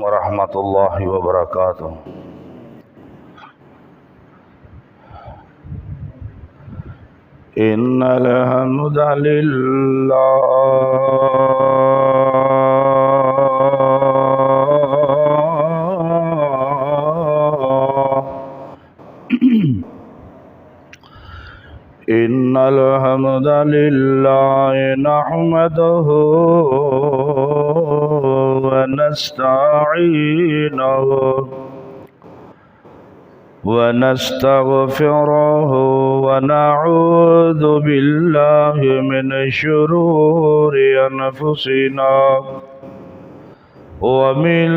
ورحمة الله وبركاته. إن الحمد لله إن الحمد لله نحمده ونستعينه ونستغفره ونعوذ بالله من شرور أنفسنا ومن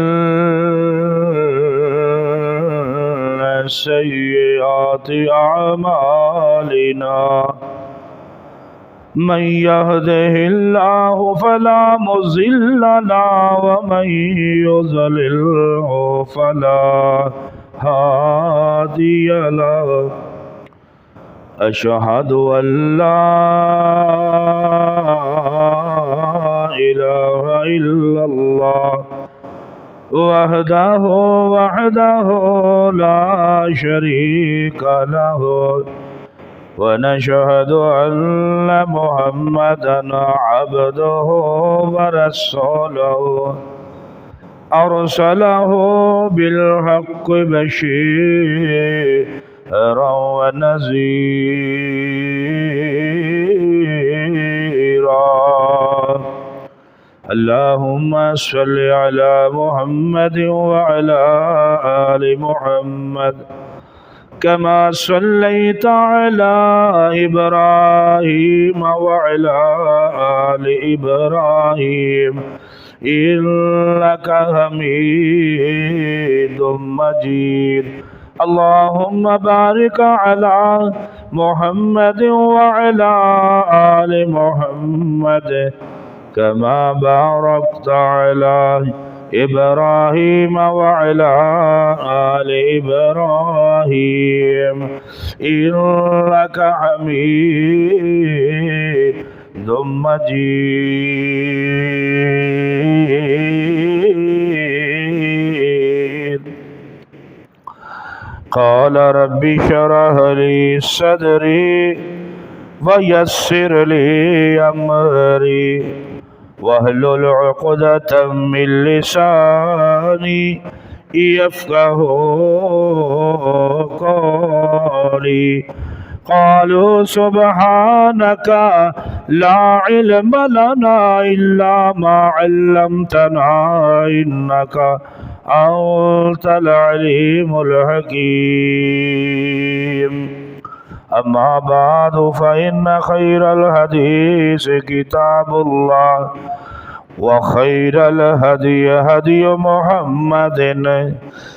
سيئات أعمالنا من يهده الله فلا مضل له ومن يضلله فلا هادي له أشهد أن لا إله إلا الله وحده لا شريك له ونشهد أن محمدا عبده ورسوله أرسله بالحق بشيرا ونذيرا. اللهم صل على محمد وعلى آل محمد كما صليت على إبراهيم وعلى آل إبراهيم إنك حميد مجيد. اللهم بارك على محمد وعلى آل محمد كما باركت على إبراهيم وعلى آل إبراهيم إنك حميد مجيد. قال رب اشرح لي صدري ويسر لي أمري واحلل عقدة من لساني يفقهوا قولي. قالوا سبحانك لا علم لنا إلا ما علمتنا إنك أنت العليم الحكيم. أما بعد فإن خير الحديث كتاب الله وخير الهدي هدي محمد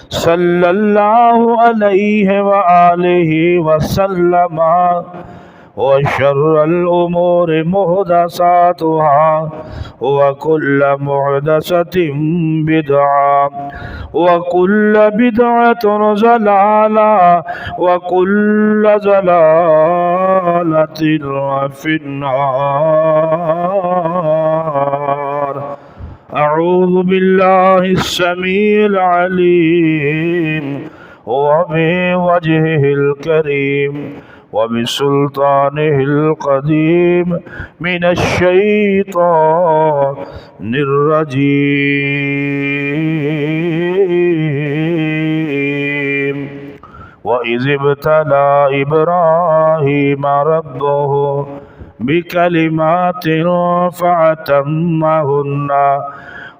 صلى الله عليه وآله وسلم وشر الأمور محدثاتها وكل محدثة بدعة وكل بدعة ضلالة وكل ضلالة في النار. أعوذ بالله السميع العليم وبوجهه الكريم وبسلطانه القديم من الشيطان الرجيم. وإذ ابتلى إبراهيم ربه بكلمات فأتمهن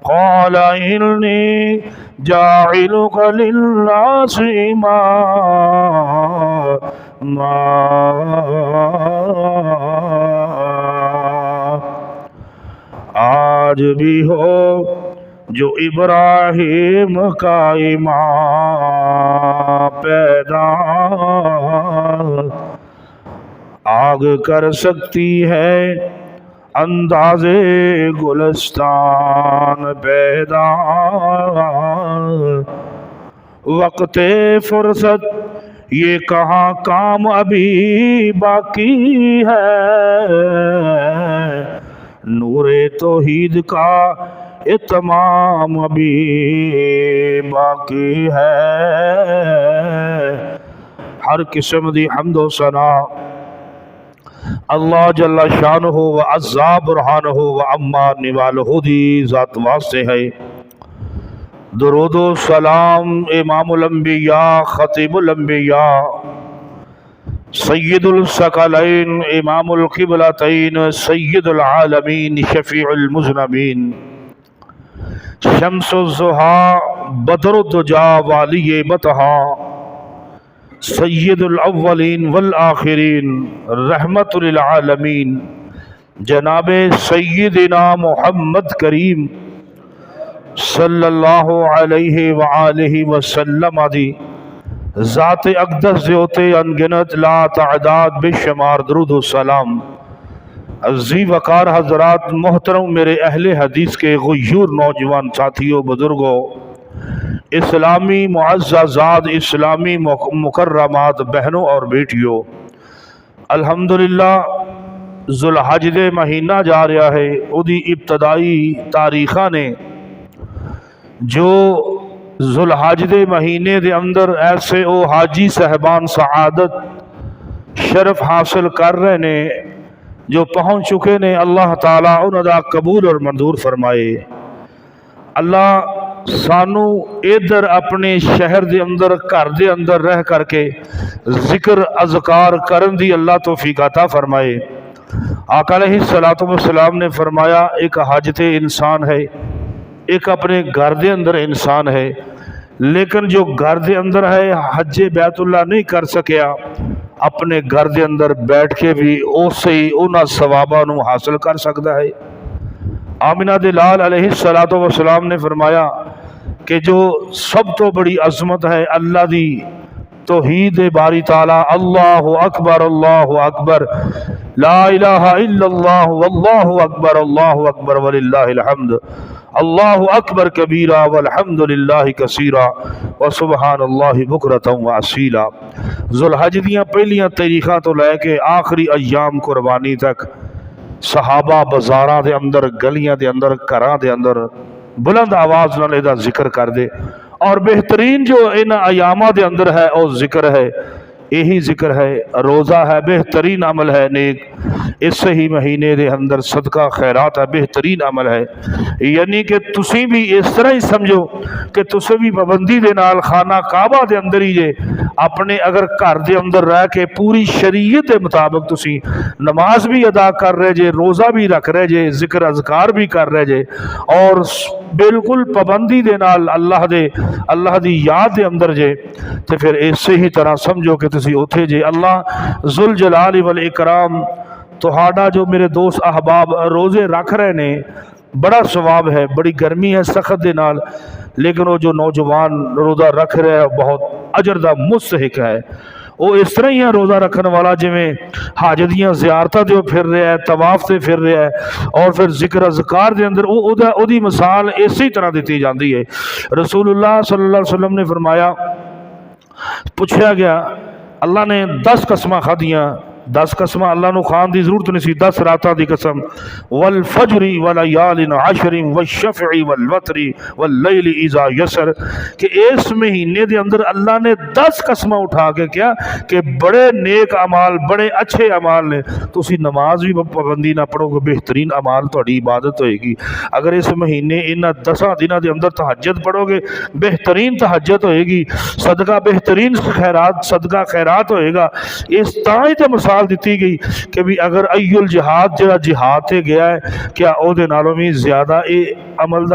قال إني جاعلك للناس إماما. आज भी हो जो इब्राहिम का ईमान पैदा आग कर सकती है अंदाज़े गुलस्तान पैदा। वक़्ते फुर्सत ये कहाँ काम अभी बाकी है, नूरे तौहीद का इत्माम अभी बाकी है। हर किस्म दी हम्दो सना अल्लाह जल्ला शानहु व अज़्ज़ा बुरहानहु व अम्मा निवालहु दी ज़ात वास्ते है। दुरूदो सलाम इमामुल अंबिया खतीबुल अंबिया सय्यदुल सकलैन इमामुल क़िबलतैन सय्यदुल आलमीन शफ़ीउल मुज़नबीन शम्सुज़्ज़ुहा बदरुद्दुजा वालिय बतहा सय्यदुल अव्वलीन वल आखिरीन रहमतुल लिल आलमीन जनाबे सय्यिदिना मुहम्मद करीम सल्लल्लाहु अलैहि व आलिहि वसल्लम आदि ज़ात अक़दस ज़ोते अनगिनत ला तादाद बेशुमार दुरूद व सलाम अज़ी वक़ार हज़रात मोहतरम मेरे अहले हदीस के गुयूर नौजवान साथियों बुज़ुर्गों इस्लामी मुअज़्ज़ज़ात इस्लामी मुकर्रमात बहनों और बेटियों, अल्हम्दुलिल्लाह ज़ुल्हज दे महीना जा रहा है। उदी इब्तदाई तारीख़ा ने जो ज़ुल्हज दे महीने दे अंदर ऐसे ओ हाजी साहबान सआदत शरफ हासिल कर रहे ने जो पहुँच चुके ने, अल्लाह ताला उन्हां कबूल और मंजूर फरमाए। अल्लाह सानू इधर अपने शहर दे अंदर घर दे अंदर रह करके जिक्र अज़कार करन दी अल्लाह तौफीक अता फरमाए। आका अलैहिस्सलातु वस्सलाम ने फरमाया एक हज ते इंसान है, एक अपने घर दे अंदर इंसान है, लेकिन जो घर दे अंदर है हज बैतुल्ला नहीं कर सकिया, अपने घर दे अंदर बैठ के भी उस ही उन्हां सवाबां नूं हासिल कर सकता है। आमिना दे लाल अलैहिस्सलातु वस्सलाम ने फरमाया कि जो सब तो बड़ी अजमत है अल्लाह दी तौहीद बारी ताला, अल्लाहु अकबर ला इलाहा इल्लल्लाह वल्लाहु अकबर वलिल्लाहिल हम्द, अल्लाहु अकबर कबीरा वल्हम्दुलिल्लाहि कसीरा व सुबहानल्लाहि बुकरतन व असीला। ज़ुल्हज दियां पहलियां तारीखां तो लैके आखिरी अय्याम कुर्बानी तक सहाबा बाजारां दे अंदर गलियां दे अंदर घरां दे अंदर बुलंद आवाज़ नाल इहदा जिक्र कर दे। और बेहतरीन जो इन अयामा दे अंदर है और जिक्र है, यही जिक्र है, रोज़ा है, बेहतरीन अमल है नेक। इस ही महीने दे अंदर सदका खैरात है, बेहतरीन अमल है। यानी कि तुसी भी इस तरह ही समझो कि तुसी भी पाबंदी दे नाल खाना काबा दे अंदर ही जे अपने अगर घर दे अंदर रह के पूरी शरीयत के मुताबिक तुसी नमाज भी अदा कर रहे जे, रोज़ा भी रख रहे जे, जिक्र अज़कार भी कर रहे जे और बिल्कुल पाबंदी दे नाल अल्लाह दी याद दे अंदर जे, तो फिर इसे ही तरह समझो कि तुसी उथे जे। अल्लाह जुल जलाल वल इकराम तुहाडा जो मेरे दोस्त अहबाब रोज़े रख रहे ने बड़ा सवाब है, बड़ी गर्मी है सख्त दे नाल, लेकिन वो जो नौजवान रोज़ा रख रहे हैं बहुत अजर दा मुस्तहिक है। वो इस तरह ही है रोज़ा रखने वाला जिमें हज दियां ज़ियारतां ते फिर रहा है, तवाफ से फिर रहा है और फिर जिक्र अज़कार दे अंदर ओदी मिसाल इसी तरह दी जाती है। रसूलुल्लाह सल्लल्लाहु अलैहि वसल्लम ने फरमाया, पूछा गया अल्लाह ने 10 कसमां खादियां, 10 कसमां अल्लाह नूं खान की जरूरत नहीं सी, 10 रातां की कसम, वल फजरी वल यालिन अशरिन वल शफ़ई वल वतरी वल लैली इज़ा यसर, कि इस महीने के अंदर अल्लाह ने 10 कसमां उठा के क्या कि बड़े नेक अमाल, बड़े अच्छे अमाल ने। तुसी नमाज भी पाबंदी ना पढ़ोगे, बेहतरीन अमाल तुहाडी इबादत होएगी। अगर इस महीने इन्हां 10 दिनों के अंदर तहज्जुद पढ़ोगे, बेहतरीन तहज्जुद होएगी, सदका बेहतरीन खैरात सदका खैरात होएगा। इस तां ही तो मिसाल दी गई कि भी अगर अयुल जिहाद जो जिहाद से गया है, क्या ओदे नालों भी ज्यादा ये अमल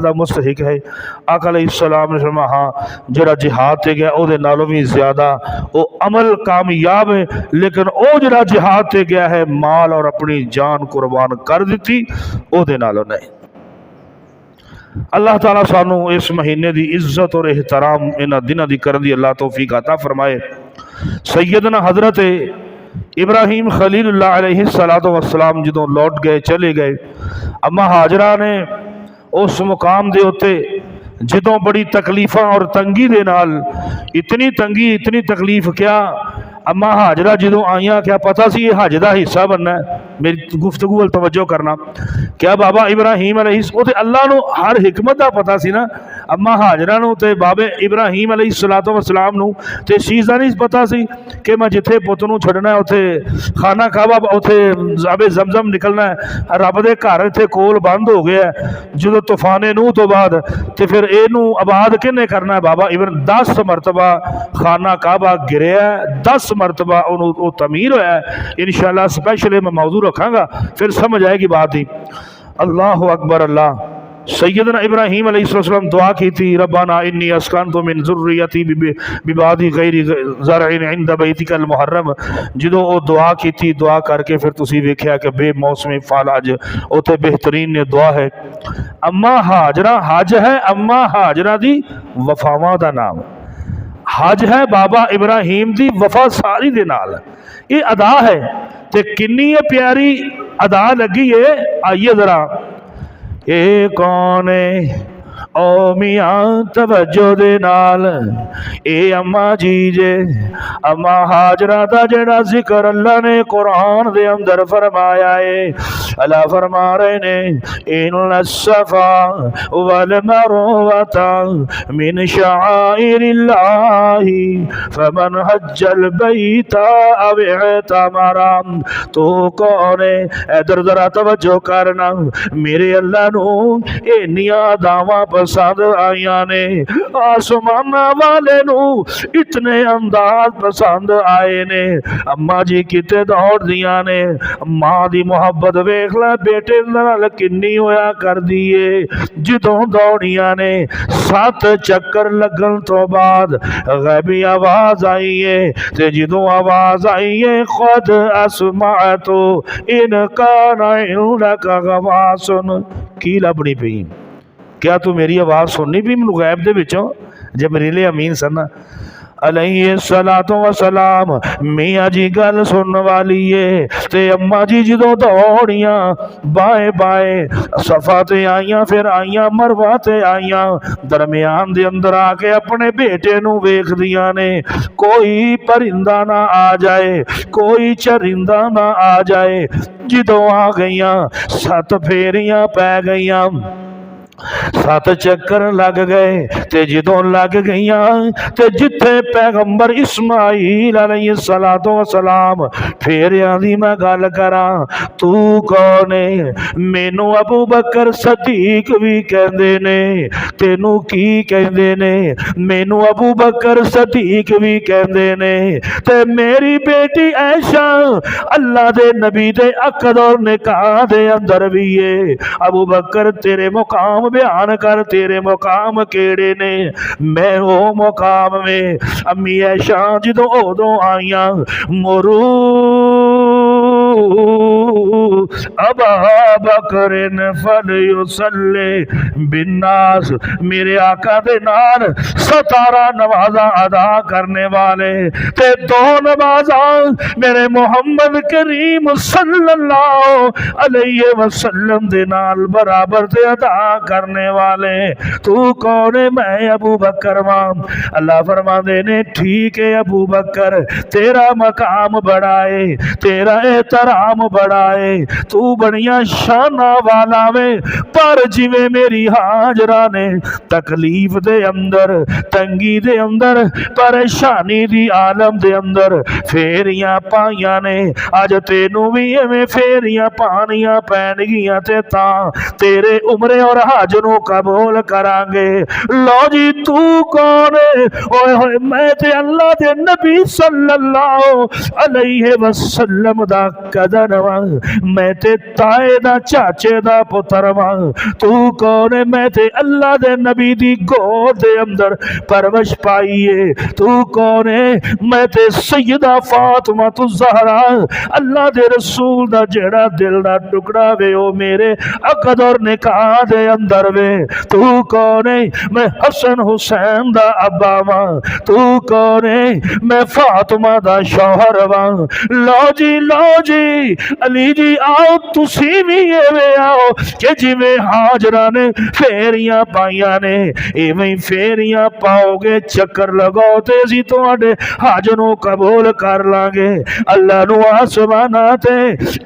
दा मुस्तहिक है। आका अलैहिस्सलाम ने फरमाया हाँ, जरा जिहाद से गया ओदे नालों भी ज्यादा वो अमल कामयाब है, लेकिन ओ जरा जिहाद से गया है माल और अपनी जान कुर्बान कर दी ओदे नालों नहीं। अल्लाह ताला सानू इस महीने की इज्जत और एहतराम इन्हां दिनां दी करन दी अल्लाह तौफीक अता फरमाए। सैयदना हजरत इब्राहीम खलीलुल्लाह अलैहिस्सलातु वस्सलाम जदों लौट गए, चले गए, अम्मा हाजरा ने उस मुकाम दे उत्ते जदों बड़ी तकलीफां और तंगी दे नाल, इतनी तंगी इतनी तकलीफ, क्या अम्मा हाजरा जदों आईयां क्या पता सी ये हज दा हिस्सा बनना है? मेरी गुफ्तगू वाल तवज्जो करना। क्या बाबा इब्राहिम अलैहि अल्लाह नूं हर हिकमत दा पता सी ना। अम्मा हाजरा नूं ते बाबे इब्राहिम अलैहिस्सलातु वस्सलाम नूं ते इस चीज़ दा नहीं पता सी कि मैं जिथे पुत्त नूं छड्डना उत्थे खाना काबा उत्थे जाबे जमजम निकलना है। रब दे घर इत्थे कोल बंद हो गया जो तूफाने नूह तो बाद तो फिर इनू आबाद किन्ने करना है बाबा इबन 10 मरतबा खाना काबा गिरया 10 मरतबा उन्होंने तमीर होया। इंशाअल्लाह स्पैशल मैं मौजू रखांगा फिर समझ आएगी बात ही। अल्लाह अकबर। अल्लाह सैयदना इब्राहीम अलैहिस्सलाम दुआ की थी रब्बाना इन्नी अस्कनतु मिन ज़ुर्रियती बिबादी गैरि ज़रइन इंद बैतिकल मुहर्रम। जो वो दुआ की थी दुआ करके फिर तुसी वेख्या कि बेमौसमी फल अज उत्थे बेहतरीन ने दुआ है। अम्मा हाजरा हज है अम्मा हाजरा दी वफावां दा नाम हज है बाबा इब्राहीम दी वफा सारी दे नाल ये अदा है ते किन्नी प्यारी अदा लगी है। आइए जरा ये कौन है ओ मियाँ तवज्जो दे नाल ए अम्मा जी जे अम्मा हाजरा दा जेड़ा जिक्र अल्लाह ने कुरान दे अंदर फरमाया है। अल्लाह फरमा रहे ने इन्ना सफा वल मरवता मिन शाइरिल्लाहि फमन हज्जल बैता अव इतमरा। तो कौन है इधर जरा तवज्जो करना मेरे अल्लाह नू इन्नियां दावां पसंद आईया ने आसमान वाले नू इतने अंदाज पसंद आए ने। अम्मा जी किते दौड़ दिया ने मां दी मोहब्बत वेख ला बेटे नाल किन्नी होया कर दिए जदों दौड़िया ने 7 चक्कर लगन तो बाद गैबी आवाज आई है ते जदों आवाज आई है खुद असमा तो इनका ना गवा सुन की लभनी पई। क्या तू मेरी आवाज़ सुननी भी मैनू गैब दे विचों जबरील अमीन सन अलैहिस्सलातु वस्सलाम मियाँ जी गल सुनने वाली है। ते अम्मा जी जो दौड़ियाँ बाए बाए सफा ते आईयां फिर आईयां मरवा ते आईयां दरम्यान दे अंदर आके अपने बेटे नू वेखदियां ने कोई परिंदा ना आ जाए कोई चरिंदा ना आ जाए। जदों आ गईयां 7 फेरियां पै गईयां 7 चक्कर लग गए ते जदों लग गईयां ते जिथे पैगंबर इस्माइल अलैहिस्सलातु वस्सलाम फेरियां दी मैं गल करा तू कौन है मैनू अबू बकर सदीक भी कहंदे ने तेनू की कहंदे ने मैनू अबू बकर सदीक भी कहंदे ने ते मेरी बेटी ऐशा अल्लाह दे नबी दे अकद और निकाह दे अंदर भी है। अबू बकर तेरे मुकाम बयान कर तेरे मुकाम केड़े ने मैं वो मुकाम में अम्मी ऐशा जो उदों आईया मोरू अबा बकरिन फलयुसल्ले बिन्नास मेरे आका दे नाल 17 नमाज़ां अदा करने वाले ते 2 नमाज़ां मेरे मोहम्मद करीम सल्लल्लाहु अलैहि वसल्लम दे नाल बराबर ते अदा करने वाले। तू कौन है मैं अबू बकर वां। अल्लाह फरमाते ने ठीक है अबू बकर तेरा मकाम बड़ा है तेरा एहतराम बड़ा है तू बड़िया शाना वाला वे पर जिवे मेरी हाजरा ने तकलीफ दे अंदर तंगी दे अंदर परेशानी दी आलम दे अंदर फेरियां पाइया ने अज तेनू भी एवें फेरियां पानियां पैणगियां ते तां तेरे उमरे और हज नू कबूल करांगे। लो जी तू कौन है ओए होए मैं ते अल्लाह दे नबी सल्लल्लाहु अलैहि वसल्लम दा कदर वां मैं ते ताए दा चाचे दा पुत्र वां। तू कौन है मैं ते अल्लाह दे नबी दी गोद दे अंदर परवश पाई है। तू कौन है मैं ते सैयदा फातिमा तू ज़हरा अल्लाह दे रसूल दा जेड़ा दिल दा टुकड़ा वे ओ मेरे अकद और निकाह दे अंदर वे। तू कौन है मैं हसन हुसैन दा अब्बा वां। तू कौन है मैं फातिमा दा शौहर वां। लो जी जी अली जी आओ तुसी भी एवें आओ कि जिवें हाजरा ने फेरियां पाइयां ने इवें फेरियां पाओगे चक्कर लगाओ ते असीं तुहाडे हज नूं कबूल कर लांगे। अल्लाह नूं आसमाना ते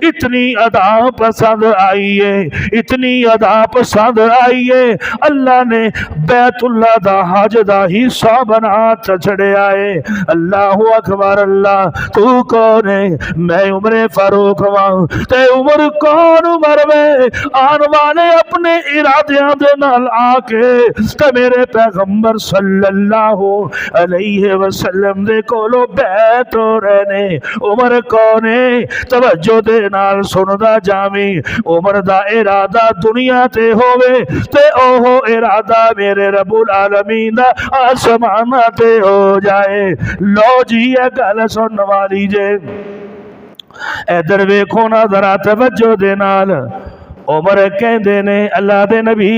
इतनी अदा पसंद आई है, इतनी अदा पसंद आई है, अल्लाह ने बैतुल्ला दा हज दा हिस्सा बना छड़िया है। अल्लाह अकबर। अल्लाह तू कौन है? मैं उमरे फारूक वां ते उमर कौन उमर में आने वाले अपने इरादियां दे नाल आके ते मेरे पैगंबर सल्लल्लाहु अलैहि वसल्लम दे कोलों बैत हो रहे ने। उमर कौन है? तवज्जो दे नाल सुनदा जावी। उमर दा इरादा दुनिया ते होवे ते ओहो इरादा मेरे रब्बुल आलमीन दा आसमान ते हो जाए। लो जी ये गल सुन वाली जे इधर वेखो ना जरा तवज्जो दे नाल। उमर कहंदे ने अल्लाह दे नबी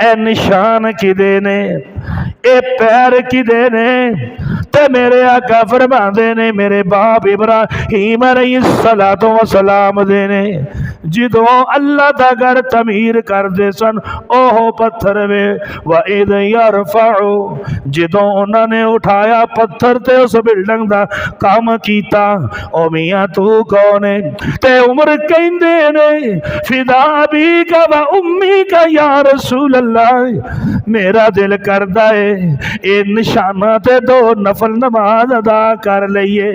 ए निशान किदे ने, ए पैर किदे ने? ते मेरे आका फरमांदे ने मेरे बाप इब्राहीम अलैहिस्सलातु वस्सलाम दे ने जिदों अल्लाह दा घर तमीर करदे सन ओह पत्थर वे व इद यरफउ जिदों उन्होंने उठाया पत्थर ते उस बिल्डिंग दा काम कीता। ओ मियां तू कौन है? ते उमर कहंदे ने फिदा भी का व उम्मी का या रसूल अल्लाह मेरा दिल करदा है ए निशाना ते दो नफल नमाज अदा कर लईए।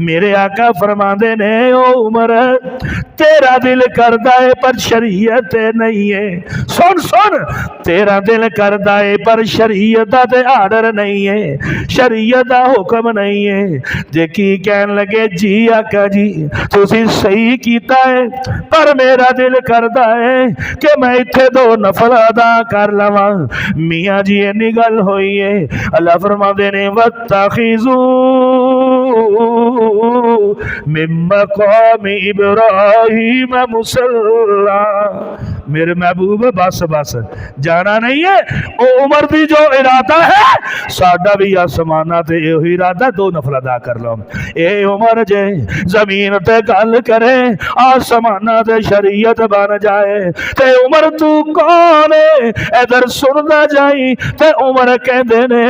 मेरे आका फरमांदे ने ओ उमर तेरा दिल करदा है पर शरीयत नहीं है। सुन सुन तेरा दिल करदा है पर शरीयत दा ते आर्डर नहीं है, शरीयत दा हुक्म नहीं है। देखी कहन लगे जी आका जी तुसी सही कीता है पर मेरा दिल करदा है कि मैं इत्थे दो नफल अदा कर लवां। मियां जी इन्नी गल होई है। अल्लाह फरमांदे ने वत्तखिजू मिन मकाम इब्राहीम मुसल्ला। मेरे महबूब बस बस जाना नहीं है। ओ उमर दी जो इरादा है साडा भी आसमाना ते यही इरादा दो नफल अदा कर लो। ए उमर जे जमीन ते गल करे आसमाना ते शरीयत बन जाए। ते उमर तू कौन है? इधर सुनदा जाई। ते उमर कहंदे ने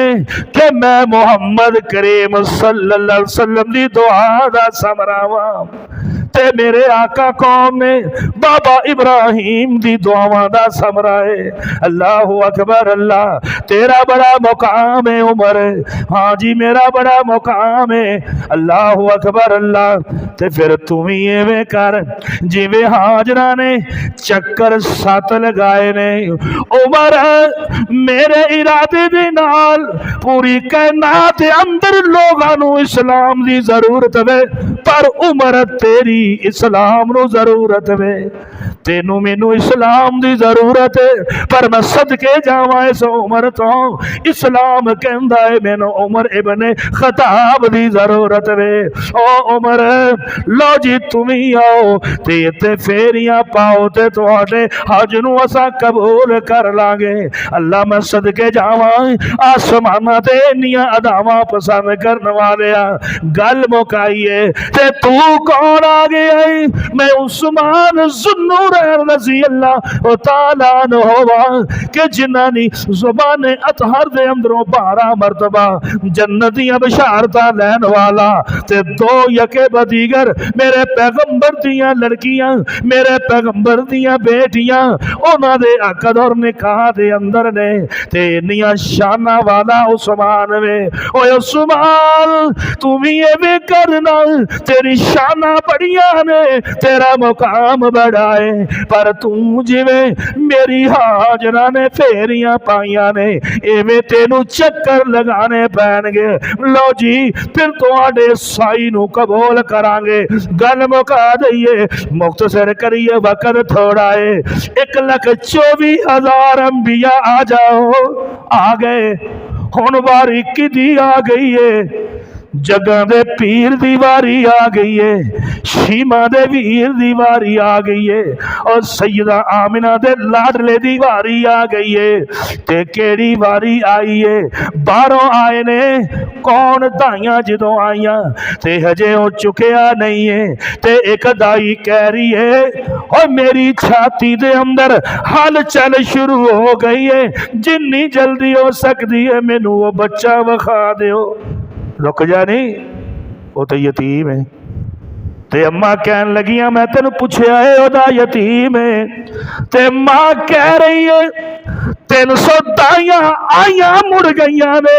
कि मैं मुहम्मद करीम सल्लल्लाहु अलैहि वसल्लम दी दुआ दा समरावा। ते मेरे आका कौन ने? बाबा इब्राहिम दी दुआवां दा समरा है। अल्लाह अकबर। अल्लाह तेरा बड़ा मुकाम है उमर। हाँ जी मेरा बड़ा मुकाम है। अल्लाह अकबर। अल्लाह ते फिर तू भी एवें कर जिवें हाजरा ने चक्कर 7 लगाए ने। उमर मेरे इरादे दे नाल पूरी कायनात दे अंदर लोगां नूं इस्लाम दी जरूरत है पर उमर तेरी इस्लाम नूं जरूरत है। तेनू मैनू इस्लाम दी जरूरत है पर मैं सदके जावां इस उमर तो। इस्लाम कहंदा है मैनू उमर इब्ने खताब दी जरूरत है। ओ उमर लो जी तुम ही आओ ते इत्थे फेरियां पाओ ते तुहाडे हज नूं असां कबूल कर लांगे। अल्लाह मैं सदके जावां आसमानां ते इन्नियां अदावां पसंद करने वालिया गल मुकाईए ते तू कौन आ गया है? मैं उस्मान ज़ुन्नूरैन रज़ी अल्लाह तआला अन्हु के जिन्हां दी ज़ुबान अतहर दे अंदरों 12 मरतबा जन्नत दी बशारतां लैण वाला ते 2 यके बदीगर मेरे पैगंबर दियां लड़कियां मेरे पैगंबर दियां बेटियां उन्हां दे अकद और निकाह दे अंदर ने ते इन्नियां शाना वाला उस्मान वे। ओए उस्मान तू भी एवें करना तेरी शाना बड़ियां ने तेरा मुकाम बड़ा है पर तू जिवें मेरी हाजरा ने फेरियां पाइयां ने एवें तेनू चक्कर लगाने पैणगे। लो जी फिर तुहाडे साई नू कबूल करांगे। गल मुका दईए मुख्तसर करिए वक्त थोड़ा है। 1,24,000 अंबिया आ जाओ आ गए हुण बारी किदी आ गई है। जगह दे पीर दी वारी आ गई है, शीमा दे वीर दी वारी आ गई है, और सैयदा आमिना दे लाडले दी वारी आ गई है। ते केड़ी वारी आई है? बाहरों आए ने कौन दाइयां जदों आईयां ते हजे वो चुकया नहीं है। ते एक दाई कह रही है और मेरी छाती दे अंदर हलचल शुरू हो गई है, जिन्नी जल्दी हो सकती है मैनू वो बच्चा विखा दियो। रुक जा, नहीं वो तो यतीम है। ते अम्मा कहन लगियां मैं तेन पूछया है ओदा यतीम है। ते मां कह रही है 300 दाइयां आइया मुड़ गई ने।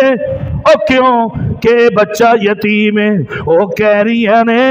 ओ क्यों के बच्चा यतीम है। वो कह रही है ने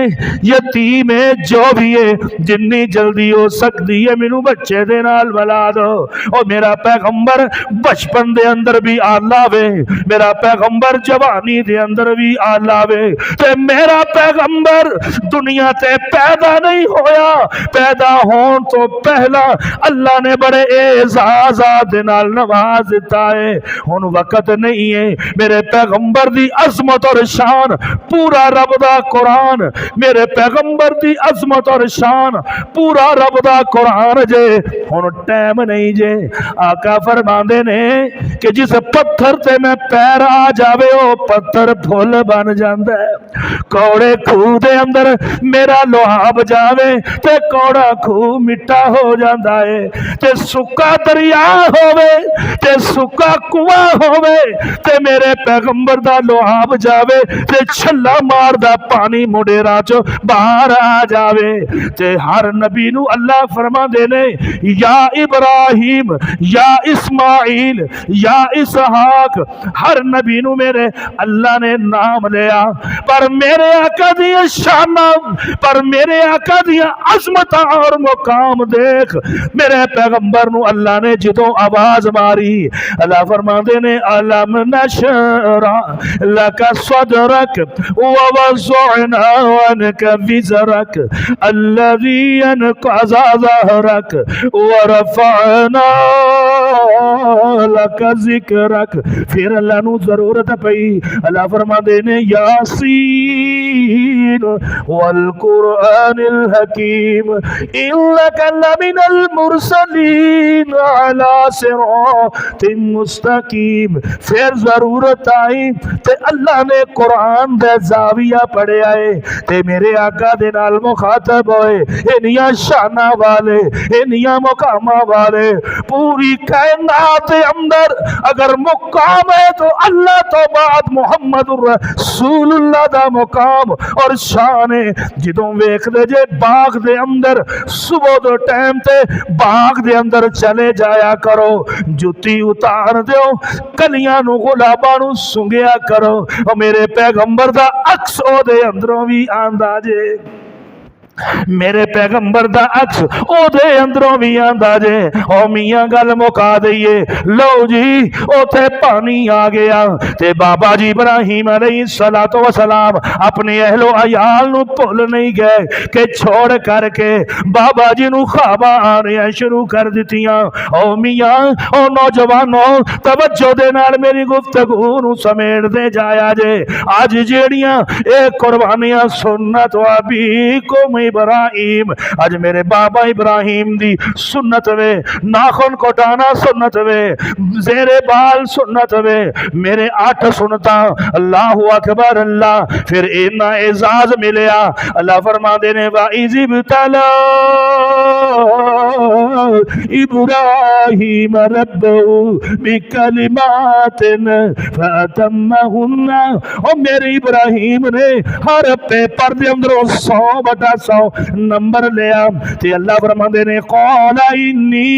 यतीम है जो भी है, जिन्नी जल्दी हो सकती है मैनू बच्चे दे नाल मिला दो। और मेरा पैगंबर बचपन दे अंदर भी आला वे, मेरा पैगंबर जवानी दे अंदर भी आला वे। ते मेरा पैगंबर दुनिया ते पैदा नहीं होया, पैदा होने तो पहला अल्लाह ने बड़े एजाज़ात दे नाल नवाज दिता है। हुण वक्त नहीं है मेरे पैगंबर दी अजमत और शान पूरा रब दा कुरान, मेरे पैगंबर दी अजमत और शान पूरा रब दा कुरान जे। हुण टाइम नहीं जे। आका फरमांदे ने कि जिस पत्थर ते मैं पैर आ जावे वो पत्थर फुल बन जांदा है। कौड़े खूह दे अंदर मेरा लुहाब जावे ते कौड़ा खूह मिट्टा हो जाता है। ते सुक्का दरिया होवे ते सुक्का कुआं होवे ते मेरे पैगंबर दा लुहाब जावे ते छल्ला मारदा पानी मुडेरा चो बाहर आ जावे। ते हर नबी नू अल्लाह फरमांदे ने या इब्राहिम या इस्माइल या इसहाक, हर नबी नू मेरे अल्लाह ने नाम लिया। पर मेरे आका दी शाना, पर मेरे आका दी अजमत और मुकाम देख। मेरे पैगंबर नू अल्लाह ने जदों आवाज मारी, अल्लाह फरमांदे ने अलम नशरा लका सदरक व वज़अना अनका विज़रक अल्लज़ी अनक़ज़ा ज़हरक व रफ़अना लका ज़िक्रक। फिर अल्लाह नू जरूरत पई, अल्लाह फरमांदे ने यासीन वल कुरआनिल हकीम इन्नका लमिनल मुरसलीन अला सिरातिम मुस्तकीम। फिर जरूरत आई ते अल्लाह ने कुरान दे जाविया पढ़िया है ते मेरे आका दे नाल मुखातब होए। इन्नियां शाना वाले, इन्नियां मुकामा वाले पूरी कायनात के अंदर अगर मुकाम है तो अल्लाह तो बाद मुहम्मदुर रसूलुल्लाह दा मुकाम और शान है। जिदों वेखदे जे बाग दे अंदर सुबह दो टाइम ते बाग दे अंदर चले जाया करो, जुती उतार दो, कलियां नू गुलाबां नू सुंघिया करो। और मेरे पैगंबर दा अक्स ओदे अंदरों भी आंदा जे, मेरे पैगंबर दा अक्स ओदे अंदरों भी आंदा जे। ओ मियां गल मुका दईए, लो जी उथे पानी आ गया ते बाबा जी इब्राहिम अलैहिस्सलातु वसलाम अपने अहलो अयाल नू भुल नहीं गए कि छोड़ करके बाबा जी नू ख्वाबा आने शुरू कर दितियां। ओ मियां ओ नौजवानों तवज्जो दे नाल मेरी गुफ्तगू नू समेट दे जाया जे। अज जेड़ियां ए कुर्बानियां सुन्नत वाबी को इब्राहिम, आज मेरे बाबा इब्राहिम दी सुन्नत वे, नाखून कोटाना सुन्नत वे, जेरे बाल सुन्नत वे, मेरे 8 सुनता अल्लाह अकबर अल्लाह। फिर इन्ना एजाज मिलया, अल्लाह फरमांदे ने वा इज़िब्तला इब्राहिम रब्बहु बिकलिमातिन फअतम्महुन्ना। और मेरे इब्राहिम ने हर पेपर दे अंदरों 100/100 नंबर लिया ते अल्लाह फरमांदे ने क़ाला इन्नी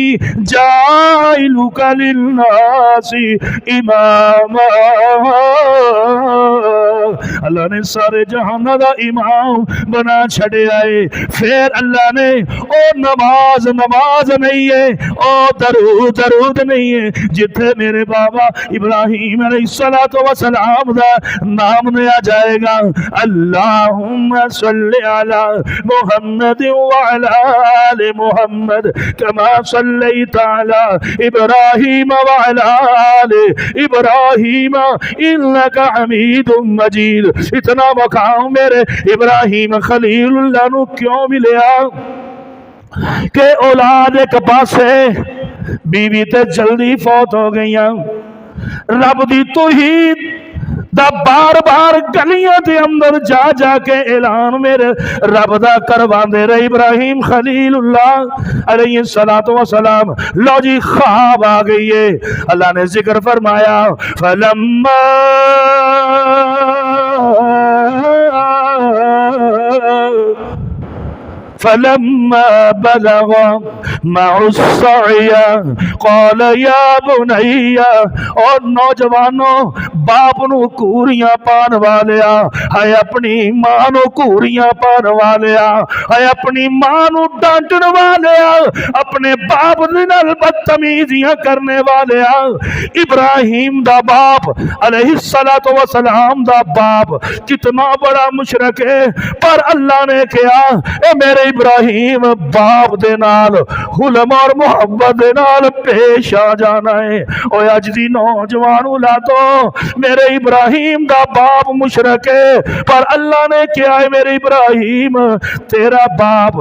जाइलुका लिन्नासी इमामा। अल्लाह ने सारे जहान दा इमाम बना छड़िया है। फिर अल्लाह ने ओ नमाज नमाज नहीं है, ओ दरूद दरूद नहीं है, जिथे मेरे बाबा इब्राहिम अलैहिस्सलातु वस्सलाम दा नाम लिया जाएगा अल्लाहुम्मा सल्लि अला मुहम्मद व अला आलि मुहम्मद कमा सल्लैता अला इब्राहिम व अला आलि इब्राहिम इन्नका हमीदुम मजीद। इतना मकाम मेरे इब्राहिम खलीलुल्लाह नू क्यों मिलिया कि औलाद एक पासे बीवी ते जल्दी फौत हो गई, रब दी तौहीद दा बार बार गलियां दे अंदर जा जाके ऐलान मेरे रब दा करवांदे रहे इब्राहिम खलीलुल्लाह अलैहि सलातो व सलाम। लो जी ख्वाब आ गई है। अल्लाह ने जिक्र फरमाया फलम्मा फलम्मा बलग मअस-सअय क़ाल या बुनैया। और नौजवानों बाप नू कूरियां पान वालिया है अपनी मां नू कूरियां पान वालिया है अपनी मां नू डांटन वालिया अपने बाप दे नाल बदतमीजियां करने वालिया इब्राहिम दा बाप अलैहिस्सलातु वस्सलाम दा बाप कितना बड़ा मुशरक है, पर अल्लाह ने कहा ए मेरे इब्राहिम बाप दे नाल हुलम और मुहब्बत दे नाल पेश आ जाना है। और अज दी नौजवान औलादो मेरे इब्राहिम दा बाप मुशरक है, पर अल्लाह ने कहा है मेरे इब्राहिम तेरा बाप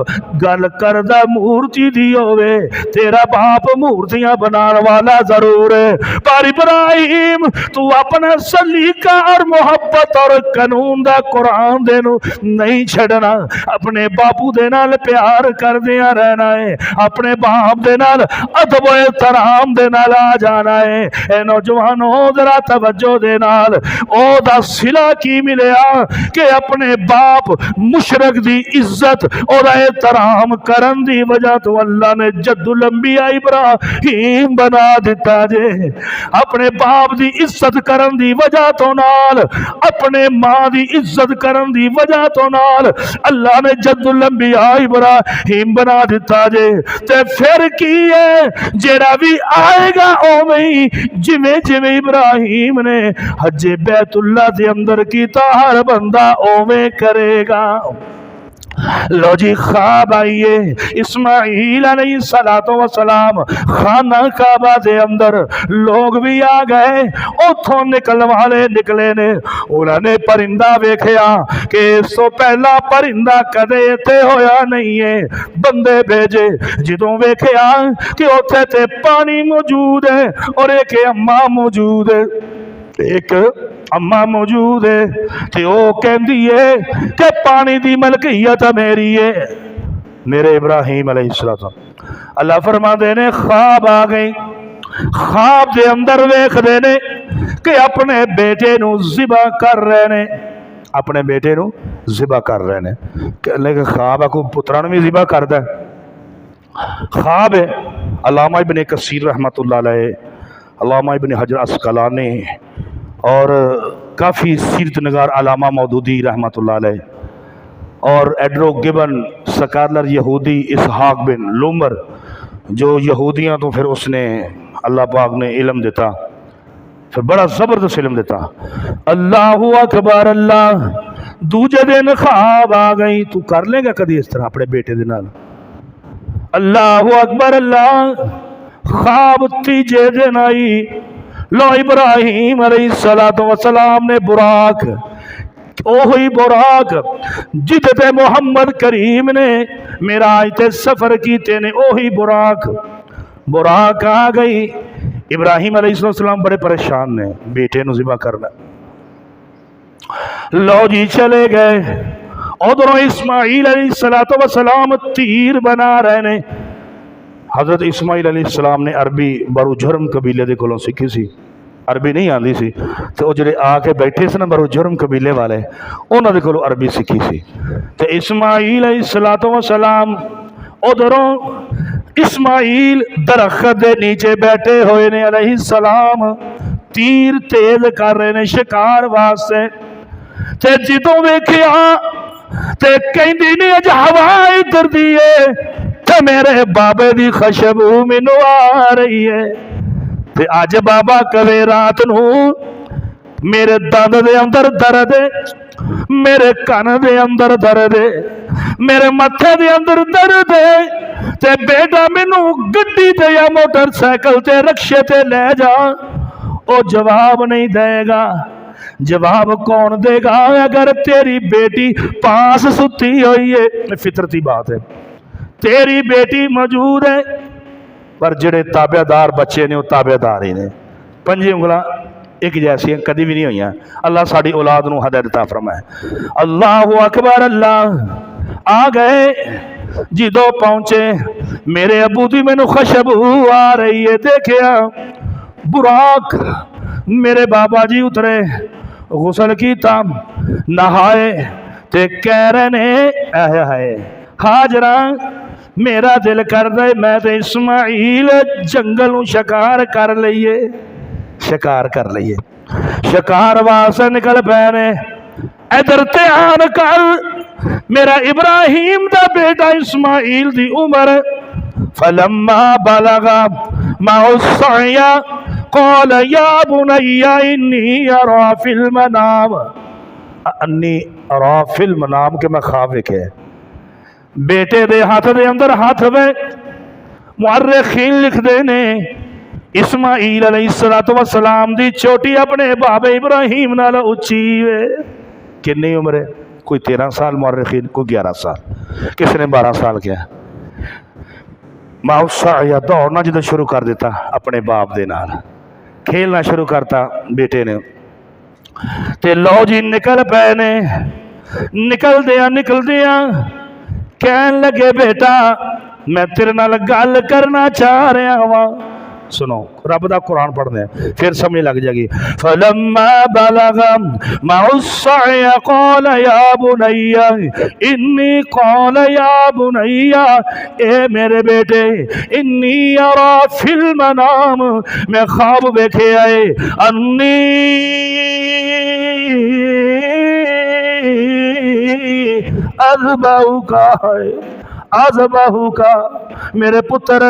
गल करदा मूर्ति दी होवे, तेरा बाप मूर्तियां बनाने वाला जरूर है, पर इब्राहिम तू अपना सलीका और मोहब्बत और कानून दा कुरान दे नू नहीं छड़ना, अपने बापू दे नाल प्यार करदिया रहना है, अपने बाप दे नाल अदब एहतराम दे नाल आ जाना है। ए नौजवानों जरा तवज्जो दे नाल ओदा सिला की मिलिया कि अपने बाप मुशरक दी इज्जत और एहतराम करन दी वजह तो अल्लाह ने जद्दुल अंबिया इब्राहिम बना दिता जे। अपने बाप दी इज्जत करन दी वजह तो नाल अपने मां दी इज्जत करन दी वजह तो नाल अल्लाह ने जद्दुल अंबिया इब्राहिम बना दिता जे। ते फिर की है जेड़ा भी आएगा ओवें जिवें जिवें इब्राहिम ने हजे बैतुल्लाह दे अंदर कीता हर बंदा ओवें करेगा। लो जी ख्वाब आइए इस्माइल अलैहिस्सलातो वस्सलाम खाना काबा दे अंदर लोग भी आ गए, उथों निकल वाले निकले ने, उन्होंने परिंदा वेखिया कि इस तो पहला परिंदा कदे इत्थे होया नहीं है, बंदे भेजे जदों वेखिया कि उत्थे ते पानी मौजूद है और एक अम्मा मौजूद है, एक अम्मा मौजूद है ते ओ कहंदी है कि पानी दी मलकियत मेरी है। मेरे इब्राहिम अलैहिस्सलाम अल्लाह फरमांदे ने ख्वाब आ गई, ख्वाब दे अंदर वेखदे ने कि अपने बेटे नू ज़िबा कर रहे ने, अपने बेटे नू ज़िबा कर रहे ने, लेकिन ख्वाब आ कोई पुत्रा नू भी ज़िबा करदा है, ख्वाब है। अल्लामा इब्न कसीर रहमतुल्लाह अलैह, अल्लामा इब्न हजर अस्कलानी और काफ़ी सीरत नगार अलामा मौदूदी रहमतुल्लाह अलैह और एड्रो गिबन स्कॉलर यहूदी इसहाक बिन लुमर जो यहूदियाँ तो फिर उसने अल्लाह पाक ने इल्म दिता, फिर बड़ा ज़बरदस्त इल्म दिता। अल्लाहु अकबर अल्लाह दूजे दिन ख्वाब आ गई, तू कर लेगा कभी इस तरह अपने बेटे दे नाल? अल्लाहु अकबर अल्लाह ख्वाब तीजे दिन आई। लो इब्राहिम अलैहिस्सलातु वस्सलाम ने बुराक, ओही बुराक जिदे मोहम्मद करीम ने मेराज ते सफर कीते ने, ओही बुराक बुराक आ गई। इब्राहिम अलैहिस्सलाम बड़े परेशान ने, बेटे नू ज़िबा करना। लो जी चले गए, उधरों इस्माइल अलैहिस्सलातु वस्सलाम तीर बना रहे ने। हज़रत इस्माइल अलैहिस्सलाम ने अरबी बरूजुर्म कबीले दे कोलों सीखी सी, अरबी नहीं आती सी, तो जो आके बैठे सन बरूजुर्म कबीले वाले उन्होंने दे कोलों अरबी सीखी सी। तो इस्माइल अलैहिस्सलातु वस्सलाम उधरों इस्माइल दरख्त दे नीचे बैठे हुए ने अलैहिस्सलाम, तीर तेज कर रहे ने शिकार वास्ते। ते जिदों वेखिया ते कहंदी ने अज हवा इधर दी है ते मेरे बाबे दी खुशबू मैनू आ रही है। ते अज बाबा कवे रात नू मेरे दंद दे अंदर दर्द है, मेरे कन दे अंदर दर्द है, मेरे मत्थे दे अंदर दर्द है, ते बेटा मैनू गड्डी ते या मोटरसाइकिल ते रक्शे ते ले जा। ओ जवाब नहीं देगा, जवाब कौन देगा अगर तेरी बेटी पास सुती हुई है? फितरती बात है, तेरी बेटी मौजूद है पर जेड़े ताबेदार बच्चे ने वो ताबेदार ही ने। पंजे उंगलां एक जैसियां कभी भी नहीं हुई। अल्लाह साड़ी औलाद नूं हिदायत अता फरमाए। अल्लाह अकबर। अल्लाह आ गए। जिदों पहुंचे मेरे अबू दी मैनू खुशबू आ रही है। देखिया बुराक मेरे बाबा जी उतरे, गुसल कीता, नहाए ते कह रहे ने है हाजरा मेरा दिल कर दे मैं ते इस्माइल जंगल नूं शिकार कर लईए, शिकार कर लईए। शिकार वास्ते निकल पे ने। इधर ध्यान कर, मेरा इब्राहिम दा बेटा इस्माइल दी उम्र फलम्मा बलगा माउसया क़ाल या बुनैया इन्नी अरा फिल मनाम, अन्नी अरा फिल मनाम के मैं ख्वाब वेखे। बेटे दे हाथ दे अंदर हाथ वे मुअर्रिखीन लिखदे ने इस्माइल अलैहिस्सलातु वस्सलाम दी चोटी अपने बाबे इब्राहिम नाल उच्ची वे। कितनी उम्र है? कोई 13 साल मुअर्रिखीन, कोई 11 साल, किसी ने 12 साल किया। माउसा दौड़ना जो शुरू कर दिता अपने बाप दे नाल, खेलना शुरू करता बेटे ने। ते लो जी निकल पे ने। निकल दिया कहन लगे बेटा मैं तेरे नाल गल करना चाह रहा वा। सुनो रब दा कुरान पढ़ने फिर समझ लग जाएगी। फलम्मा बलगा माउसया क़ाल या बुनैया इन्नी क़ाल या बुनैया ए मेरे बेटे इन्नी अरा फिल मनाम मैं ख्वाब वेखे आए अन्नी अज़बहु का है अज़बहु का मेरे पुत्र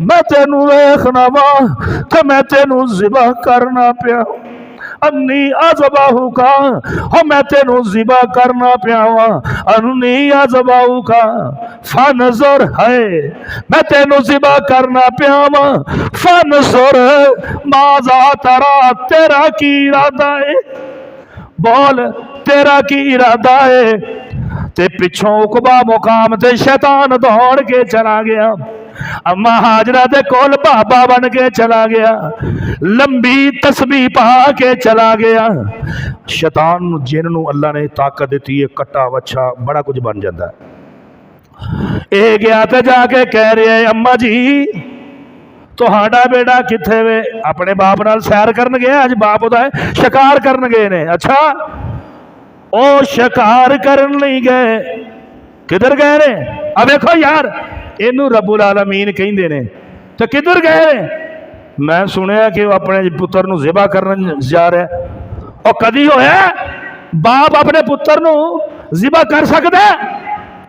मैं तेनू वेखना वा तो मैं तेनू ज़िबा करना पिया। अन्नी अज़बहु का हो मैं तेनू ज़िबा करना पिया वा। अन्नी अज़बहु का फनज़ुर है मैं तेनू ज़िबा करना पिया वा। फनज़ुर माज़ा तरा तेरा की इरादा है, बोल तेरा की इरादा है। ते पिछों उकबा मुकाम ते शैतान दौड़ के चला गया। अम्मा हाजरा दे कोल बाबा बन के चला गया, लंबी तस्बीह पा के चला गया। शैतान जिन्होंने अल्लाह ने ताकत दी है, कट्टा वच्छा बड़ा कुछ बन जाता है। ये गया तो जाके कह रहे है अम्मा जी तुहाडा बेटा किथे वे? अपने बाप नाल सैर करन गया, अज बाप उहदा है शिकार करन गए ने। अच्छा ओ शिकार करन नहीं गए, किधर गए ने? अब देखो यार इनू रब्बुल आलमीन कहंदे ने तो किधर गए ने? मैं सुनिया कि वो अपने पुत्र नू ज़िबा करन जा रहा है। और कदी होया बाप अपने पुत्र नू ज़िबा कर सकदा?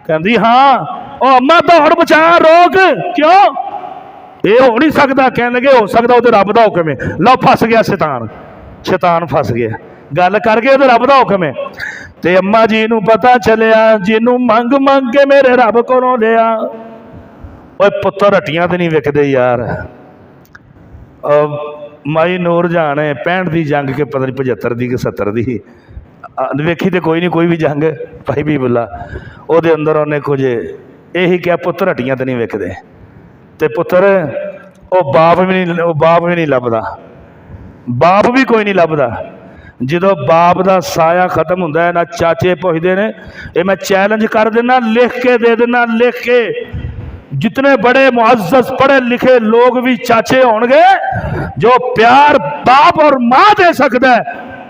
कहंदी हाँ। ओ अम्मा दौड़ बचा रोक, क्यों ये हो नहीं सकता? कह लगे हो सकता वो रब का हुक्म है। लो फस गया शैतान, शैतान फस गया गल करके वो रब का हुक्म है। ते अम्मा जी नू पता चलिया जिन्हों मंग मंग के मेरे रब को लिया। ओए पुत्र हट्टियां तो नहीं विकते यार। माई नूर जान है 65 की जंग के पता नहीं 75 की कि 70 की वेखी तो कोई नहीं, कोई भी जंग भाई भी बुला वो अंदर उन्हें कुछ यही क्या पुत्र हट्टियां तो नहीं विकते। ते पुत्र वो बाप भी नहीं लभदा, बाप भी कोई नहीं लभदा। जो बाप का साया खत्म होंदा है ना चाचे पुछते ने। ये मैं चैलेंज कर देना, लिख के दे देना, लिख के जितने बड़े मुअज़्ज़ज़ पढ़े लिखे लोग भी चाचे होंगे जो प्यार बाप और माँ दे सकता है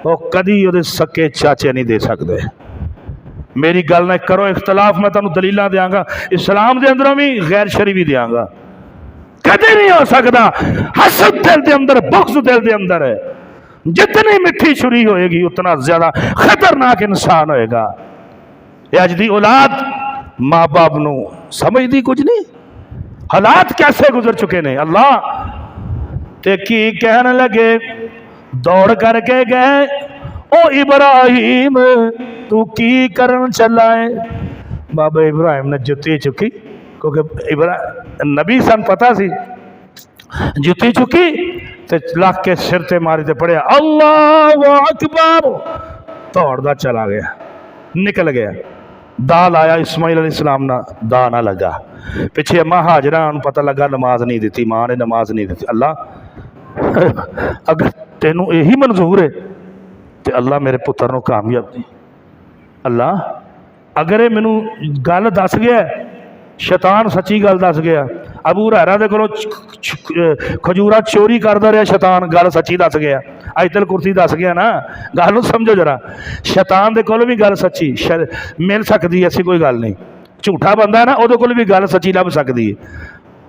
वो कदी वो सके चाचे नहीं दे सकते। मेरी गल ना करो इख्तलाफ, मैं तुहानू दलील देंगा इस्लाम के अंदरों भी गैर शरी भी देंगा। कदे नहीं हो सकता। हसद दिल के अंदर, बुग़्ज़ दिल के अंदर है। जितनी मिठी छुरी होएगी उतना ज्यादा खतरनाक इंसान होएगा। अज दी औलाद माँ बाप नू समझती कुछ नहीं, हालात कैसे गुजर चुके ने। अल्लाह ते की कहने लगे, दौड़ करके गए ओ इब्राहिम तू की करन चला है? बाबा इब्राहिम ने जुत्ती चुकी, क्योंकि नबी सन पता सी। जुत्ती चुकी ते लख के सिर ते मारी ते पढ़िया अल्लाहु अकबर, दौड़दा चला गया, निकल गया। दा लाया इस्माइल अलैहिस्सलाम ना, दा ना लगा। पिछे अम्मा हाजरा पता लगा नमाज नहीं दी, माँ ने नमाज नहीं दी। अल्लाह अगर तेनू यही मंजूर है तो अल्लाह मेरे पुत्र नूं कामयाब दी। अल्लाह अगर ये मैनू गल दस गया, शैतान सच्ची गल दस गया, अबू हुरैरा दे कोलों खजूरा चोरी करदा रहा शैतान, गल सच्ची दस गया, आयतल कुर्सी दस गया ना, गल नूं समझो जरा। शैतान दे कोलों भी गल सच्ची मिल सकती है, ऐसी कोई गल नहीं। झूठा बंदा है ना, उहदे कोल भी गल सच्ची लभ सकती है।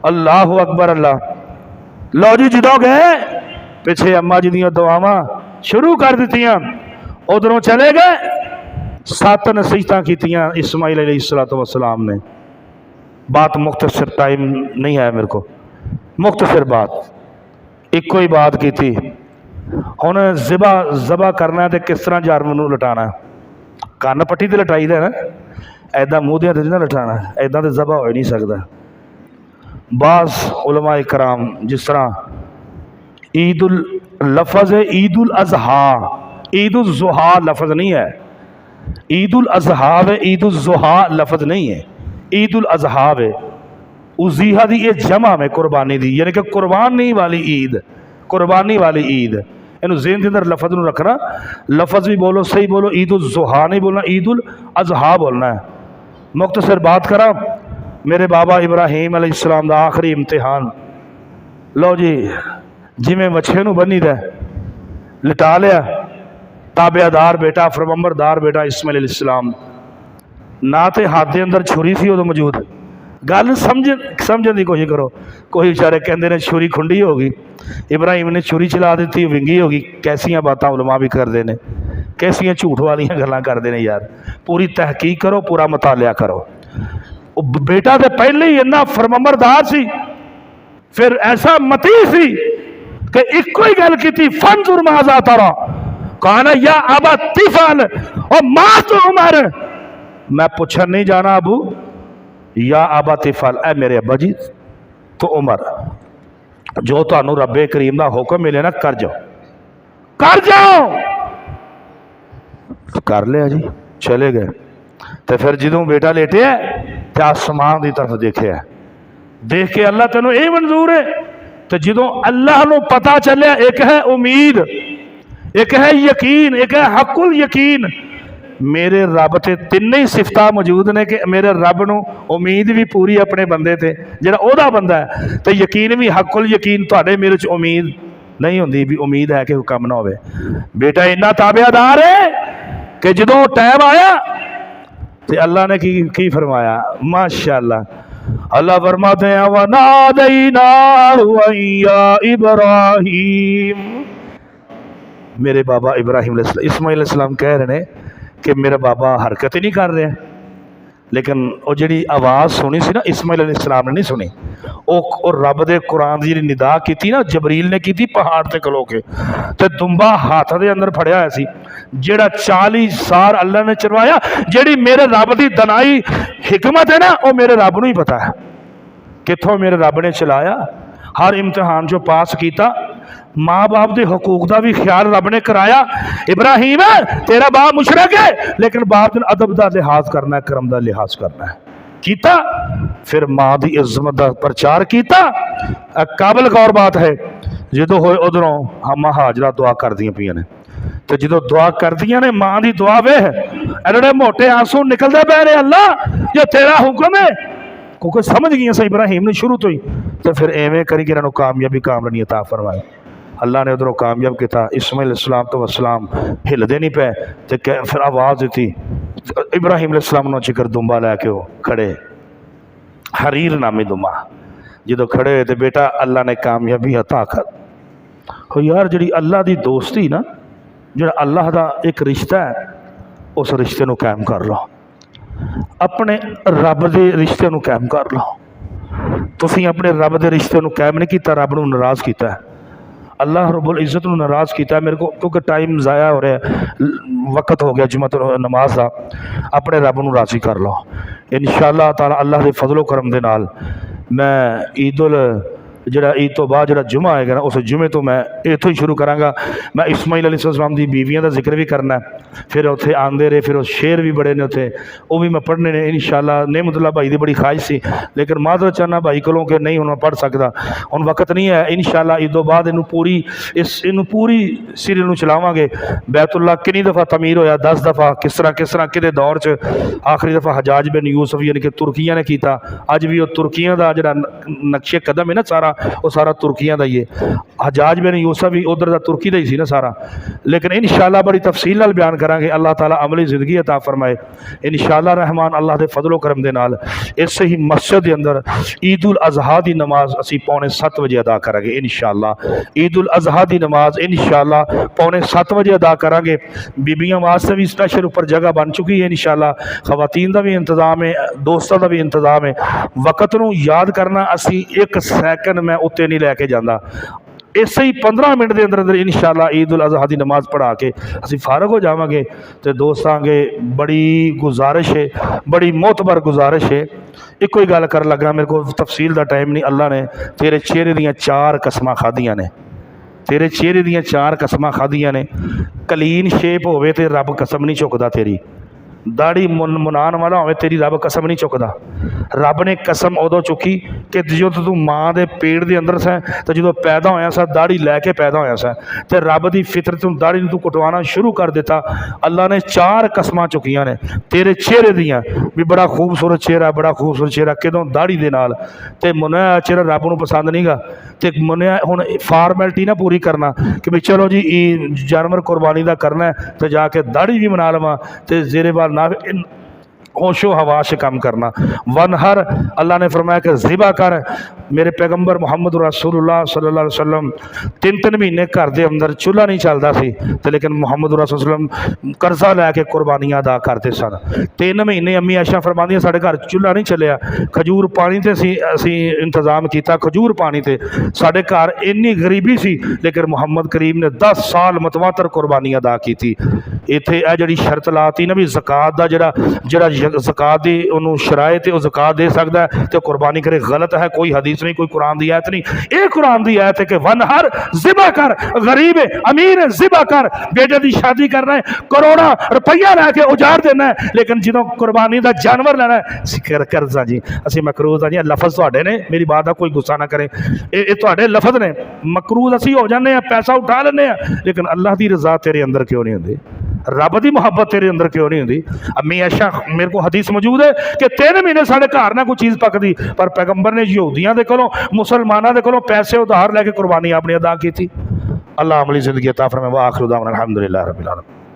अल्लाह अकबर। अल्लाह लो जी जो गए पिछे अम्मा जी दियां दुआवां शुरू कर दित्तियां, उधरों चले गए, 7 नसीहतां कीतियां इस्माइल अलैहिस्सलाम ने। बात मुख्तसर, टाइम नहीं है मेरे को, मुख्तसर बात, एक ही बात की थी। हुण ज़बा करना तो किस तरह जानवर नूं लटाना, कन्न पट्टी तो लटाई दा ना, ऐदा मूँह दियां ते ना लटाना, ऐदा तो ज़बा हो नहीं सकता। बाज़ उलमा इकराम जिस तरह ईद उल लफज है ईद उल अज़हा, ईद उल ज़ुहा लफज नहीं है, ईद उल अज़हा है, ईद उल ज़ुहा लफज नहीं है, ईद उल अज़हा है। उज़ीहा दी ये जमा में कुर्बानी दी, यानी कि कुर्बानी वाली ईद, कुर्बानी वाली ईद। इन ज़हन के अंदर लफज नूं रखना, लफज भी बोलो सही बोलो, ईद उल ज़ुहा नहीं बोलना, ईद उल अज़हा बोलना है। मुख्तसर बात करा, मेरे बाबा इब्राहीम अलैहिस्सलाम दा आखिरी इम्तिहान, लो जी जिमें मच्छे नूं बन्नी दा लिटा लिया, ताबेदार बेटा, फरमंबरदार बेटा इस्माइल अलैहिस्सलाम, ना तो हाथ के अंदर छुरी सी उदों मौजूद। गल समझने की कोशिश करो। कोई बेचारे कहते हैं छुरी खुंडी हो गई, इब्राहिम ने छुरी चला दी, विंगी हो गई। कैसियां बातां उलमा भी करते हैं, कैसियां झूठ वालियां गल्लां करते हैं यार। पूरी तहकीक करो, पूरा मुतालिया करो। बेटा तो पहले ही इन्ना फरमंबरदार सी, फिर ऐसा मती सी कि इको ही गल की, फंजुर माज़ा तरा, कहना या अबा तिफल और माँ तो उमर, मैं पूछन नहीं जाना अबू, या अबा तिफल, ए मेरे अब्बा जी तो उमर, जो तुहानू रब्बे करीम का हुक्म मिले ना कर जाओ, कर जाओ। कर लिया जी, चले गए। तो फिर जो बेटा लेटे तो आसमान की तरफ देखे, देख के अल्लाह तेनों ये मंजूर है। तो जो अल्लाह को पता चलिया, एक है उम्मीद, एक है यकीन, एक है हकुल यकीन। मेरे रब ते तिन्ने ही सिफतां मौजूद ने कि मेरे रब नूं उम्मीद भी पूरी अपने बंदे ते, जिहड़ा ओहदा बंदा है, तो यकीन भी हकुल यकीन। तुहाडे मेरे च उम्मीद नहीं होंदी भी उम्मीद है कि कोई कम ना होवे। बेटा इन्ना ताबेदार है कि जो टाइम आया तो अल्लाह ने की फरमाया, माशाअल्लाह। अल्लाह फरमाते हैं वनादैनाहु या इब्राहीम, मेरे बाबा इब्राहिम इस्माइल अलैहिस्सलाम कह रहे हैं कि मेरा बाबा हरकत ही नहीं कर रहा, लेकिन वो जी आवाज़ सुनी सी ना इस्माइल अलैहिस्सलाम ने नहीं सुनी। वो रब दे कुरान की निदा की ना, जबरील ने की पहाड़ ते खलो के, तो दुंबा हाथ के अंदर फड़िया होया सी, जेड़ा 40 साल अल्लाह ने चरवाया। जी मेरे रब की दनाई हिकमत है ना, वो मेरे रब नूं ही पता है कितों मेरे रब ने चलाया। हर इम्तिहान जो पास किया, माँ बाप के हकूक का भी ख्याल रब ने कराया। इब्राहिम तेरा बाप मुशरक है, लेकिन बाप ने अदब का लिहाज करना है, करम का लिहाज करना है, किया। फिर माँ की इज्जत का प्रचार किया। काबिल गौर बात है, जो होए उधरों हम हाजरा दुआ कर दियां पियां ने, तो जो दुआ कर दियां ने, माँ की दुआ वे एडे मोटे आंसू निकलते पै रहे, अल्लाह जो तेरा हुक्म है, क्योंकि समझ गई सी इब्राहिम ने शुरू तो ही। तो फिर एवें करी कि इन्होंने कामयाबी कामरानी अता फरमाई। अल्लाह ने उधरों कामयाब किया। इस्माइल अलैहिस्सलाम तो वसलाम हिलते नहीं पे, तो फिर आवाज़ दी इब्राहिम अलैहिस्सलाम ने जिक्र दुम्बा लैके वो खड़े, हरीर नामी दुम्बा जो खड़े हुए, तो बेटा अल्लाह ने कामयाबी अता कर। हो यार जी अल्लाह की दोस्ती ना, जो अल्लाह का एक रिश्ता है, उस रिश्ते को कायम कर लो, अपने रब के रिश्ते को कायम कर लो। तुसीं अपने रब के रिश्ते को कायम नहीं किया, रब को नाराज़ किया, अल्लाह रब्बुल इज़्ज़त को नाराज़ किया। मेरे को क्योंकि टाइम ज़ाया हो रहा है, वक्त हो गया जुम्मत नमाज का, अपने रब को राज़ी कर लो इंशाअल्लाह ताला। अल्लाह के फजलो करम दे नाल मैं ईद उल ਜਿਹੜਾ ਈਦ ਤੋਂ ਬਾਅਦ ਜਿਹੜਾ ਜੁਮਾ ਆਏਗਾ ਨਾ, ਉਸ ਜੁਮੇ ਤੋਂ ਮੈਂ ਇੱਥੋਂ ਹੀ ਸ਼ੁਰੂ ਕਰਾਂਗਾ। ਮੈਂ ਇਸਮਾਈਲ अलैहिस्सलाम ਦੀ ਬੀਵੀਆਂ ਦਾ ਜ਼ਿਕਰ ਵੀ ਕਰਨਾ, ਫਿਰ ਉੱਥੇ ਆਉਂਦੇ ਰਹੇ, ਫਿਰ ਉਹ ਸ਼ੇਰ ਵੀ ਬੜੇ ਨੇ ਉੱਥੇ, ਉਹ ਵੀ ਮੈਂ ਪੜ੍ਹਨੇ ਨੇ इंशाअल्लाह। नेमतुल्लाह भाई की बड़ी ख्वाहिश सी, लेकिन माजरत चाहना भाई कोलों कि नहीं हुण मैं पढ़ सकदा, हुण वक्त नहीं है। इंशाअल्लाह ईद तो बाद इनू पूरी सीरीयल नू चलावांगे। बैतुल्ला कितनी दफ़ा तमीर होया, 10 दफ़ा, किस तरह किहदे दौर च, आखिरी दफ़ा हजाज बिन यूसुफ यानी कि तुर्कियां ने कीता। अज भी वो तुर्कियां का जिहड़ा नक्शे कदम है ना सारा, वो सारा तुर्कियां का ही है। हजाज बिन यूसुफ भी उधर का तुर्की का ही सी ना सारा। लेकिन इंशाअल्लाह बड़ी तफसील नाल बयान करांगे। अल्लाह ताला अमली ज़िंदगी अता फरमाए इंशाअल्लाह रहमान। अल्लाह के फजलो करम दे नाल इस ही मस्जिद के अंदर ईद उल अज़हा की नमाज असी 6:45 बजे अदा करांगे इंशाअल्लाह। ईद उल अज़हा की नमाज इंशाअल्लाह 6:45 बजे अदा करांगे। बीबियां वास्ते भी स्पैशल उपर जगह बन चुकी है इंशाअल्लाह। खवातीन का भी इंतजाम है, दोस्तों का भी इंतजाम है। वक़्त नूं याद करना, असी एक सैकंड मैं उत्ते नहीं लैके जांदा। इसे ही 15 मिनट के अंदर अंदर इंशाअल्लाह ईद उल अज़हा की नमाज पढ़ा के असी फारग हो जावांगे। तो दोस्तों अगे बड़ी गुजारिश है, बड़ी मोतबर गुजारिश है। एक कोई गल कर लगा, मेरे को तफसील का टाइम नहीं। अल्लाह ने तेरे चेहरे दियाँ 4 कसमां खादियां ने, तेरे चेहरे दियाँ 4 कसमां खादियां ने। कलीन शेप होवे ते रब कसम नहीं चुकदा, तेरी दाढ़ी मुनान वाला होवे तेरी रब कसम नहीं चुकदा। रब ने कसम उदों चुकी कि जो तू माँ के पेट के अंदर सै, तो जो पैदा होया सा दाढ़ी लैके पैदा होया सा, तो रब की फितरत दाढ़ी तू कटवाना शुरू कर दिता। अल्लाह ने 4 कसमां चुकियां ने तेरे चेहरे दियाँ भी। बड़ा खूबसूरत चेहरा, बड़ा खूबसूरत चेहरा, किदों दाढ़ी दे नाल। ते मुन्या चेहरा रब नूं पसंद नहीं गा। तो मुन्या हुण फार्मैलिटी ना पूरी करना कि भाई चलो जी जानवर कुरबानी का करना है, तो जाके दाढ़ी भी बना लवां, तो जेरे वाल ना होशो हवा से काम करना। वन हर अल्लाह ने फरमाया कि ज़िबा कर। मेरे पैगंबर मुहम्मद रसूलुल्लाह सल्लल्लाहु अलैहि वसल्लम 3 महीने घर के अंदर चूल्हा नहीं चलता सी, तो लेकिन मुहम्मद रसूल वसल्लम कर्जा लैके कुरबानियाँ अदा करते सन। 3 महीने अम्मी आयशा फरमांदियां साढ़े घर चूल्हा नहीं चलिया, खजूर पानी ते असी इंतजाम किया, खजूर पानी ते साढ़े घर इन्नी गरीबी सी, लेकिन मुहम्मद करीम ने 10 साल मतवातर कुरबानी अदा की। इत्थे यह जिहड़ी शर्त लाती ना भी ज़कात दा जिहड़ा ज़कात दी उन्होंने शरायत है, ज़कात दे सकता है तो कुरबानी करे। गलत है, कोई हदीस नहीं, कोई कुरान की आयत नहीं। ये कुरान की आयत है कि वन हर ज़िबा कर, गरीब है अमीर है ज़िबा कर। बेटे की शादी करना है, करोड़ा रुपया लैके उजाड़ देना है, लेकिन जो कुरबानी का जानवर लेना है कर्जा जी असी मकरूज हाँ जी। लफज तुहाडे ने, मेरी बात का कोई गुस्सा ना करे, ये तुहाडे लफज ने। मकरूज असी हो जाने, पैसा उठा लें, लेकिन अल्लाह की रजा तेरे अंदर क्यों नहीं होती, रब की मुहब्बत तेरे अंदर क्यों नहीं होती। अम्मी आयशा मेरे को हदीस मौजूद है कि 3 महीने साढ़े घर ना कोई चीज़ पकती, पर पैगंबर ने यहूदियों के कोलों मुसलमानों के कोलों पैसे उधार लैके कुरबानी अपनी अदा की थी। अल्लाह अमली ज़िंदगी अता फरमाए। व आखिर दावना अल्हम्दुलिल्लाह रब्बिल आलमीन।